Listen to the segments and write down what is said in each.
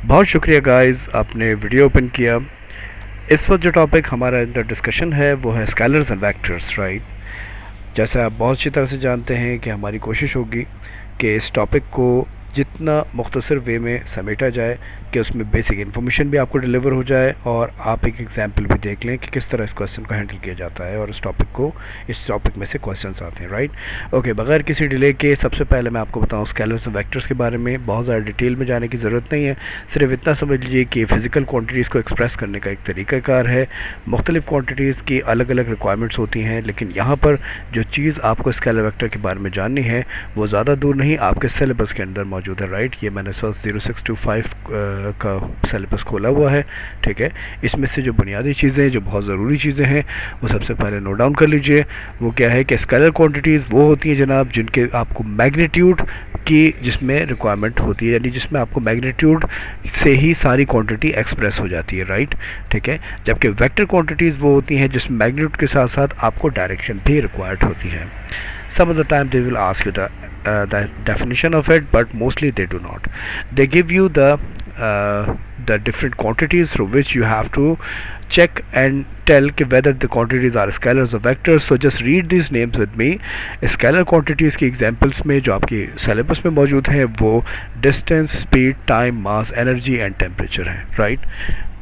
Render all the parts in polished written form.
बहुत शुक्रिया गाइस, आपने वीडियो ओपन किया। इस वक्त जो टॉपिक हमारा अंदर डिस्कशन है वो है स्केलर्स एंड वेक्टर्स, राइट। जैसे आप बहुत अच्छी तरह से जानते हैं कि हमारी कोशिश होगी कि इस टॉपिक को जितना मुख्तसर वे में समेटा जाए कि उसमें बेसिक इन्फॉर्मेशन भी आपको डिलीवर हो जाए और आप एक एग्जांपल भी देख लें कि किस तरह इस क्वेश्चन को हैंडल किया जाता है और इस टॉपिक में से क्वेश्चंस आते हैं, राइट। ओके, बगैर किसी डिले के सबसे पहले मैं आपको बताऊं स्केलर्स और वेक्टर्स के बारे में। बहुत ज़्यादा डिटेल में जाने की ज़रूरत नहीं है, सिर्फ इतना समझ लीजिए कि फ़िज़िकल क्वान्टिटीज़ को एक्सप्रेस करने का एक तरीक़ाकार है। मुख्तलिफ़ क्वान्टिटीज़ की अलग अलग रिक्वायरमेंट्स होती हैं, लेकिन यहाँ पर जो चीज़ आपको स्केलर वेक्टर के बारे में जाननी है वो ज़्यादा दूर नहीं, आपके सिलेबस के अंदर मौजूद है, राइट। ये मैंने इस वक्त 0625 का सिलेबस खोला हुआ है, ठीक है। इसमें से जो बुनियादी चीज़ें, जो बहुत ज़रूरी चीज़ें हैं, वो सबसे पहले नोट डाउन कर लीजिए। वो क्या है कि स्केलर क्वांटिटीज़ वो होती हैं जनाब जिनके आपको मैग्नीट्यूड की जिसमें रिक्वायरमेंट होती है, यानी जिसमें आपको मैग्नीट्यूड से ही सारी क्वांटिटी एक्सप्रेस हो जाती है, राइट, ठीक है। जबकि वेक्टर क्वांटिटीज़ वो होती हैं जिसमें मैग्नीट्यूड के साथ साथ आपको डायरेक्शन भी रिक्वायर्ड होती है। Some of the time they will ask you the definition of it, but mostly they do not. They give you the different quantities through which you have to check and tell whether the quantities are scalars or vectors. So just read these names with me. Scalar quantities की examples में जो आपकी syllabus में मौजूद है वो distance, speed, time, mass, energy and temperature है, right।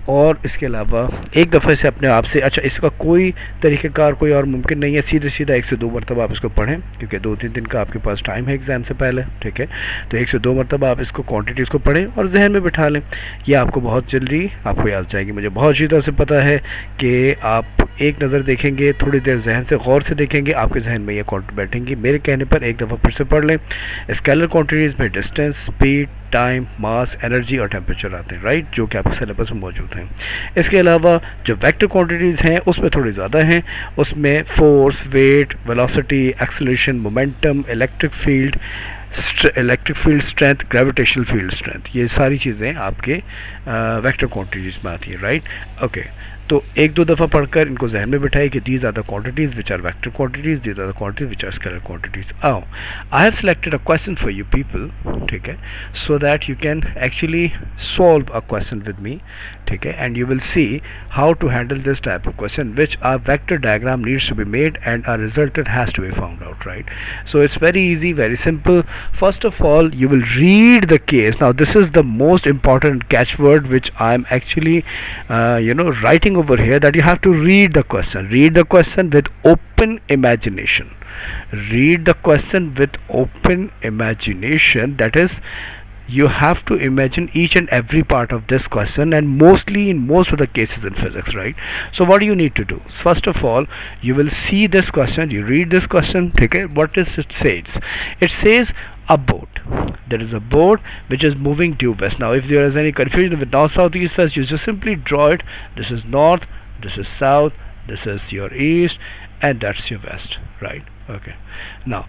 और इसके अलावा एक दफ़े से अपने आप से, अच्छा इसका कोई तरीक़ेकार कोई और मुमकिन नहीं है, सीधे सीधा 1 से 2 मरतबा आप इसको पढ़ें, क्योंकि 2-3 दिन का आपके पास टाइम है एग्ज़ाम से पहले, ठीक है। तो 1 से 2 मरतबा आप इसको क्वांटिटीज़ को पढ़ें और जहन में बिठा लें, ये आपको बहुत जल्दी आपको याद जाएगी। मुझे बहुत अच्छी तरह से पता है कि आप एक नज़र देखेंगे, थोड़ी देर जहन से गौर से देखेंगे, आपके जहन में ये क्वांटिटी बैठेंगी। मेरे कहने पर एक दफ़ा फिर से पढ़ लें। स्केलर क्वांटिटीज़ में डिस्टेंस, स्पीड, टाइम, मास, एनर्जी और टेम्परेचर आते हैं, राइट, जो कि आपके सिलेबस में मौजूद हैं। इसके अलावा जो वेक्टर क्वांटिटीज़ हैं उसमें थोड़ी ज़्यादा हैं, उसमें force, weight, velocity, acceleration, momentum, electric field strength, gravitational field strength, ये सारी चीज़ें आपके वेक्टर क्वांटिटीज़ में आती हैं, राइट। ओके, तो 1-2 दफ़ा पढ़कर इनको जहन में बिठाइए कि these are the quantities which are vector quantities, these are the quantities which are scalar quantities. आओ, I have selected a question for you people, ठीक है, so that you can actually solve a question with me, ठीक है, and you will see how to handle this type of question which are vector diagram needs to be made and a resultant has to be found out, right। So it's very easy, very simple. First of all, you will read the case. Now this is the most important catchword which I'm actually writing over here, that you have to read the question with open imagination. Read the question with open imagination, that is, you have to imagine each and every part of this question, and mostly in most of the cases in physics, right। So what do you need to do? First of all, you will see this question, you read this question, okay, what does it says? It says a boat. There is a boat which is moving due west. Now if there is any confusion with north, south, east, west, you just simply draw it. This is north, this is south, this is your east, and that's your west, right। Okay, now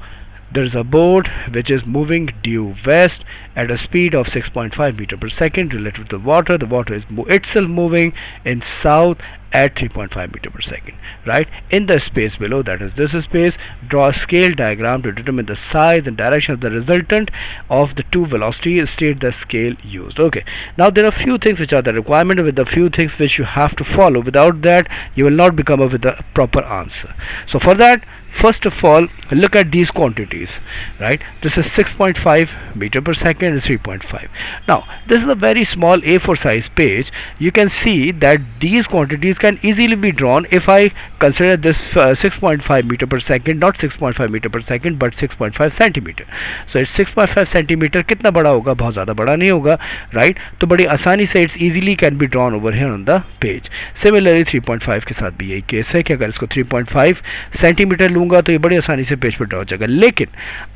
there is a boat which is moving due west at a speed of 6.5 meter per second relative to the water. The water is itself moving in south at 3.5 meter per second, right। In the space below, that is this space, draw a scale diagram to determine the size and direction of the resultant of the two velocities. State the scale used. Okay, now there are few things which are the requirement, with the few things which you have to follow. Without that you will not become up with the proper answer. So for that, first of all, look at these quantities, right। This is 6.5 meter per second and 3.5. now this is a very small A4 size page. You can see that these quantities can easily be drawn if I consider this 6.5 meter per second, not 6.5 meter per second but 6.5 centimeter. So it's 6.5 centimeter. कितना बड़ा होगा? बहुत ज़्यादा बड़ा नहीं होगा, right। तो बड़ी आसानी से it's easily can be drawn over here on the page. Similarly 3.5 के साथ भी यही केस है कि अगर इसको 3.5 सेंटीमीटर लूँगा तो ये बड़ी आसानी से पेज पर ड्रॉ हो जाएगा। लेकिन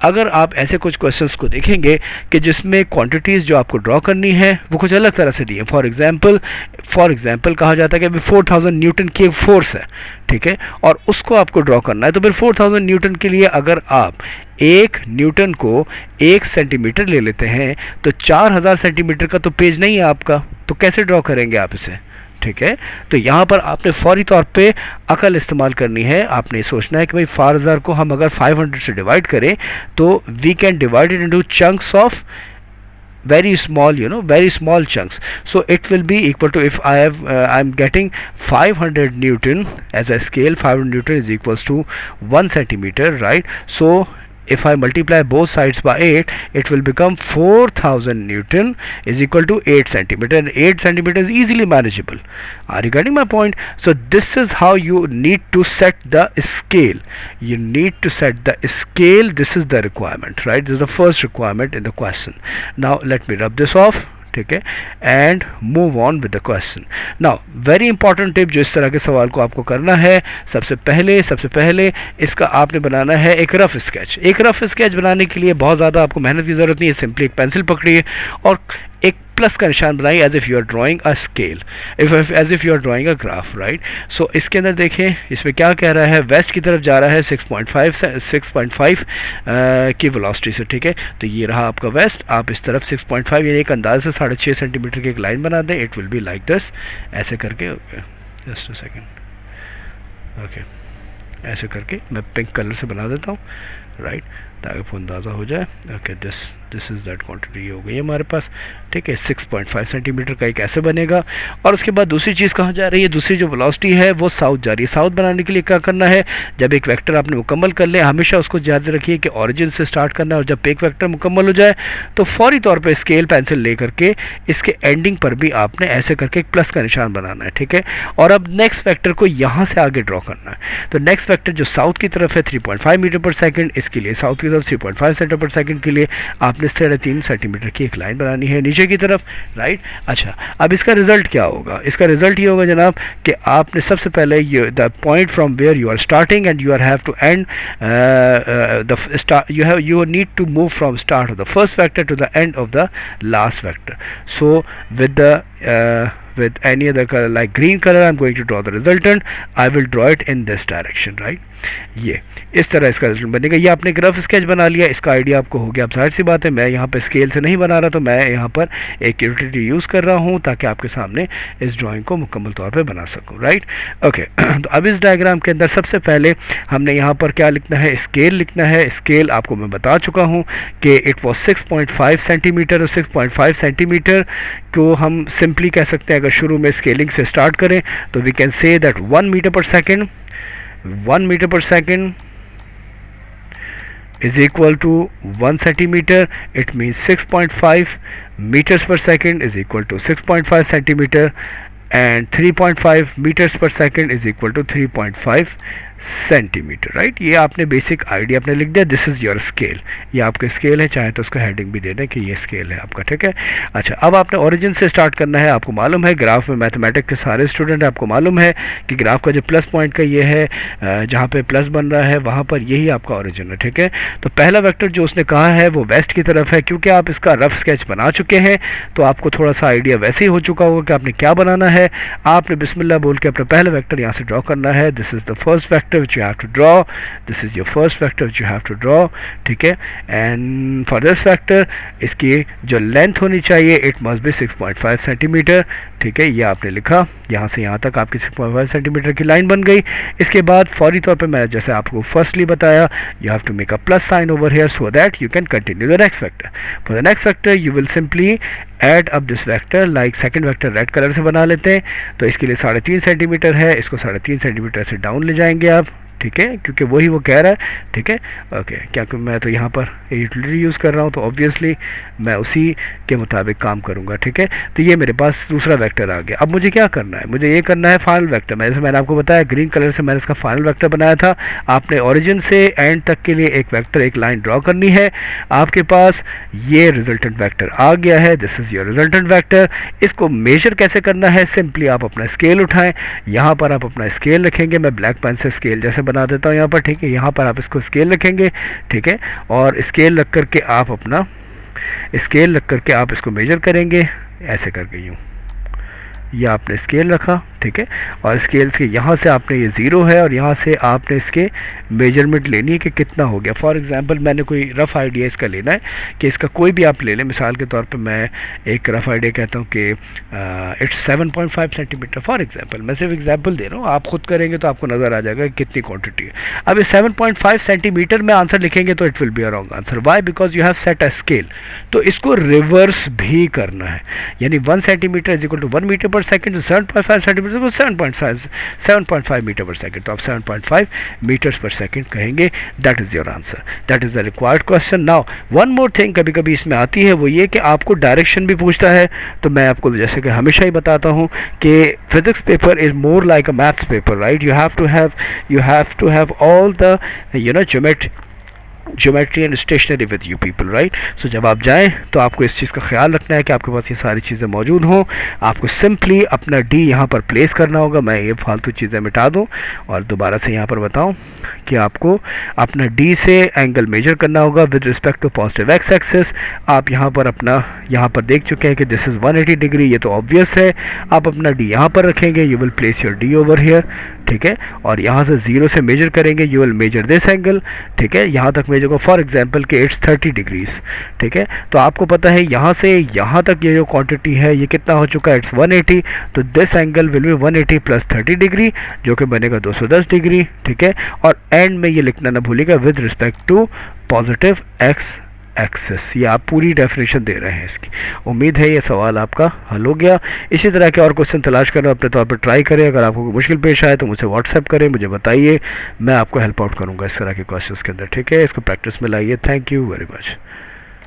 अगर आप ऐसे कुछ क्वेश्चंस को देखेंगे कि जिसमें क्वांटिटीज़ जो आपको ड्रॉ करनी है वो कुछ अलग तरह से दी है। फॉर एग्जांपल कहा जाता है कि अभी 4000 न्यूटन की एक फोर्स है, ठीक है, और उसको आपको ड्रॉ करना है। तो फिर 4000 न्यूटन के लिए अगर आप 1 न्यूटन को 1 सेंटीमीटर ले लेते हैं तो 4000 सेंटीमीटर का तो पेज नहीं है आपका, तो कैसे ड्रॉ करेंगे आप इसे, ठीक है। तो यहाँ पर आपने फौरी तौर पे अकल इस्तेमाल करनी है। आपने सोचना है कि भाई 4000 को हम अगर 500 से डिवाइड करें तो we can divide it into chunks of very small, very small chunks. So it will be equal to, if I'm getting 500 Newton as a scale, 500 Newton is equals to 1 centimeter, right? So if I multiply both sides by 8, it will become 4000 Newton is equal to 8 centimeter, and 8 centimeter is easily manageable. Are you getting my point? So this is how you need to set the scale. You need to set the scale. This is the requirement, right? This is the first requirement in the question. Now let me rub this off, ठीक है, and move on with the question. Now very important tip जो इस तरह के सवाल को आपको करना है, सबसे पहले इसका आपने बनाना है एक रफ स्केच. एक रफ स्केच बनाने के लिए बहुत ज़्यादा आपको मेहनत की ज़रूरत नहीं है. सिंपली एक पेंसिल पकड़िए और एक प्लस का निशान बनाइए, as if you are drawing a scale, as if you are drawing a graph, right. सो इसके अंदर देखें, इसमें क्या कह रहा है, वेस्ट की तरफ जा रहा है 6.5 की वेलोसिटी से, ठीक है. तो ये रहा आपका वेस्ट, आप इस तरफ 6.5 यानी एक अंदाज़ से 6.5 सेंटीमीटर की एक लाइन बना दें. It will be like this, ऐसे करके. Okay, just a second. Okay, ऐसे करके मैं पिंक कलर से बना देता हूँ, राइट, ताकि आपको अंदाज़ा हो जाए. Okay, this is that quantity हो गई हमारे पास, ठीक है. 6.5 सेंटीमीटर का एक ऐसे बनेगा. और उसके बाद दूसरी चीज़ कहाँ जा रही है, दूसरी जो वेलोसिटी है वो साउथ जा रही है. साउथ बनाने के लिए क्या करना है, जब एक वेक्टर आपने मुकम्मल कर लिया, हमेशा उसको याद रखिए कि ओरिजिन से स्टार्ट करना है. और जब एक वेक्टर मुकम्मल हो जाए तो फौरी तौर पर स्केल पेंसिल ले करके इसके एंडिंग पर भी आपने ऐसे करके एक प्लस का निशान बनाना है, ठीक है. और अब नेक्स्ट वेक्टर को यहाँ से आगे ड्रॉ करना है. तो नेक्स्ट वेक्टर जो साउथ की तरफ है 3.5 मीटर पर सेकेंड, इसके लिए साउथ की तरफ 3.5 सेंटीमीटर पर सेकेंड के लिए आपने 3.5 सेंटीमीटर की एक लाइन बनानी है नीचे की तरफ, राइट. अच्छा, अब इसका रिजल्ट क्या होगा, इसका रिजल्ट ये होगा जनाब कि आपने सबसे पहले ये the point from where you are starting and you are have to end you need to move from start of the first vector to the end of the last vector. So with any other color like green color, I'm going to draw the resultant. I will draw it in this direction, right. ये इस तरह इसका result बनेगा. ये आपने rough sketch बना लिया, इसका आइडिया आपको हो गया. अब जाहिर सी बात है मैं यहाँ पे स्केल से नहीं बना रहा, तो मैं यहाँ पर एक यूटिलिटी यूज़ कर रहा हूँ ताकि आपके सामने इस ड्राइंग को मुकम्मल तौर पे बना सकूँ, राइट. ओके, तो अब इस डायग्राम के अंदर सबसे पहले हमने यहाँ पर क्या लिखना है, स्केल लिखना है. स्केल आपको मैं बता चुका हूँ कि इट वॉज 6.5 सेंटीमीटर. और 6.5 सेंटीमीटर को हम सिंपली कह सकते हैं, अगर शुरू में स्केलिंग से स्टार्ट करें तो we can say that 1 metre per second, 1 meter per second is equal to 1 centimeter. It means 6.5 meters per second is equal to 6.5 centimeter, and 3.5 meters per second is equal to 3.5 centimetre, right. ये आपने basic idea आपने लिख दिया. This is your scale, ये आपका scale है. चाहे तो उसका हेडिंग भी दे दें कि ये स्केल है आपका, ठीक है. अच्छा, अब आपने ओरिजिन से स्टार्ट करना है. आपको मालूम है ग्राफ में मैथमेटिक्स के सारे स्टूडेंट, आपको मालूम है कि ग्राफ का जो प्लस पॉइंट का ये है, जहाँ पे प्लस बन रहा है वहाँ पर यही आपका ओरिजिन है, ठीक है. तो पहला वेक्टर जो उसने कहा है वो वेस्ट की तरफ है. क्योंकि आप इसका रफ स्केच बना चुके हैं तो आपको थोड़ा सा आइडिया वैसे ही हो चुका होगा कि आपने क्या बनाना है. आपने बिस्मिल्लाह बोल के अपना पहला वेक्टर यहाँ से ड्रॉ करना है. This is the first vector which you have to draw. This is your first vector which you have to draw, ठीक है. and for this vector इसकी जो लेंथ होनी चाहिए it must be 6.5 सेंटीमीटर, ठीक है. ये आपने लिखा, यहाँ से यहाँ तक आपकी 6.5 सेंटीमीटर की लाइन बन गई. इसके बाद फौरी तौर पे मैं जैसे आपको फर्स्टली बताया, you have to make a plus sign over here so that you can continue the next vector. For the next vector you will simply add up this vector. like second vector red colour से बना लेते हैं. तो इसके लिए 3.5 centimetre है, इसको 3.5 centimetre से डाउन ले जाएंगे आप, ठीक है, क्योंकि वही वो कह रहा है, ठीक है. ओके, क्या कि मैं तो यहाँ पर यूटिलिटी यूज़ कर रहा हूँ तो ऑब्वियसली मैं उसी के मुताबिक काम करूँगा, ठीक है. तो ये मेरे पास दूसरा वेक्टर आ गया. अब मुझे क्या करना है, मुझे ये करना है फाइनल वेक्टर. जैसे मैंने आपको बताया ग्रीन कलर से मैंने इसका फाइनल वेक्टर बनाया था. आपने ओरिजिन से एंड तक के लिए एक वेक्टर, एक लाइन ड्रॉ करनी है. आपके पास ये रिजल्टेंट वेक्टर आ गया है. This is your resultant vector. इसको मेजर कैसे करना है, सिंपली आप अपना स्केल उठाएं. यहाँ पर आप अपना स्केल रखेंगे. मैं ब्लैक पेन से स्केल जैसे बना देता हूँ यहाँ पर, ठीक है. यहाँ पर आप इसको स्केल रखेंगे, ठीक है. और स्केल रख करके आप अपना स्केल रख करके आप इसको मेजर करेंगे ऐसे करके. यूँ ये आपने स्केल रखा, ठीक है। और स्केल्स के यहाँ से आपने ये 0 है और यहाँ से आपने इसके मेजरमेंट लेनी है कि कितना हो गया। फॉर एग्जांपल मैंने कोई रफ़ आइडिया इसका लेना है कि इसका कोई भी आप ले लें, मिसाल के तौर पे मैं एक रफ़ आइडिया कहता हूँ कि इट्स 7.5 सेंटीमीटर फॉर एग्जांपल। मैं सिर्फ एग्जांपल दे रहा हूँ, आप खुद करेंगे तो आपको नज़र आ जाएगा कि कितनी क्वांटिटी है। अब ये 7.5 सेंटीमीटर में आंसर लिखेंगे तो it will be a wrong answer. Why? Because you have set a scale. तो इसको रिवर्स भी करना है, यानी 1 centimetre is equal to 1 metre per second, तो 7.5 सेंटीमीटर को 7.5 मीटर पर सेकंड, तो आप 7.5 मीटर्स पर सेकंड कहेंगे। That is your answer, that is the required question. Now one more thing कभी कभी इसमें आती है, वो ये कि आपको डायरेक्शन भी पूछता है। तो मैं आपको जैसे कि हमेशा ही बताता हूँ कि physics paper is more like a maths paper, right? You have to have all the geometry and stationery with you people, right? So जब आप जाएं तो आपको इस चीज़ का ख्याल रखना है कि आपके पास ये सारी चीज़ें मौजूद हों। आपको सिंपली अपना डी यहाँ पर प्लेस करना होगा। मैं ये फालतू चीज़ें मिटा दूँ और दोबारा से यहाँ पर बताऊँ कि आपको अपना डी से एंगल मेजर करना होगा with respect to positive X axis. आप यहाँ पर देख चुके हैं कि दिस इज़ 180 डिग्री, ये तो ऑब्वियस है। आप अपना डी यहाँ पर रखेंगे, you will place your D over here, ठीक है। और यहाँ से 0 से मेजर करेंगे, you will measure this angle, ठीक है। यहाँ तक मेजर को फॉर एग्जांपल कि इट्स 30 डिग्रीज, ठीक है। तो आपको पता है यहाँ से यहाँ तक ये जो क्वांटिटी है ये कितना हो चुका है, इट्स 180। तो this angle will be 180 plus 30 degree जो कि बनेगा 210 डिग्री, ठीक है। और एंड में ये लिखना ना भूलिएगा with respect to positive X axis. ये आप पूरी डेफिनेशन दे रहे हैं इसकी। उम्मीद है ये सवाल आपका हल हो गया। इसी तरह के और क्वेश्चन तलाश करना अपने तौर पर ट्राई करें। अगर आपको कोई मुश्किल पेश आए तो मुझे व्हाट्सएप करें, मुझे बताइए, मैं आपको हेल्प आउट करूँगा इस तरह के क्वेश्चंस के अंदर, ठीक है। इसको प्रैक्टिस में लाइए। Thank you very much.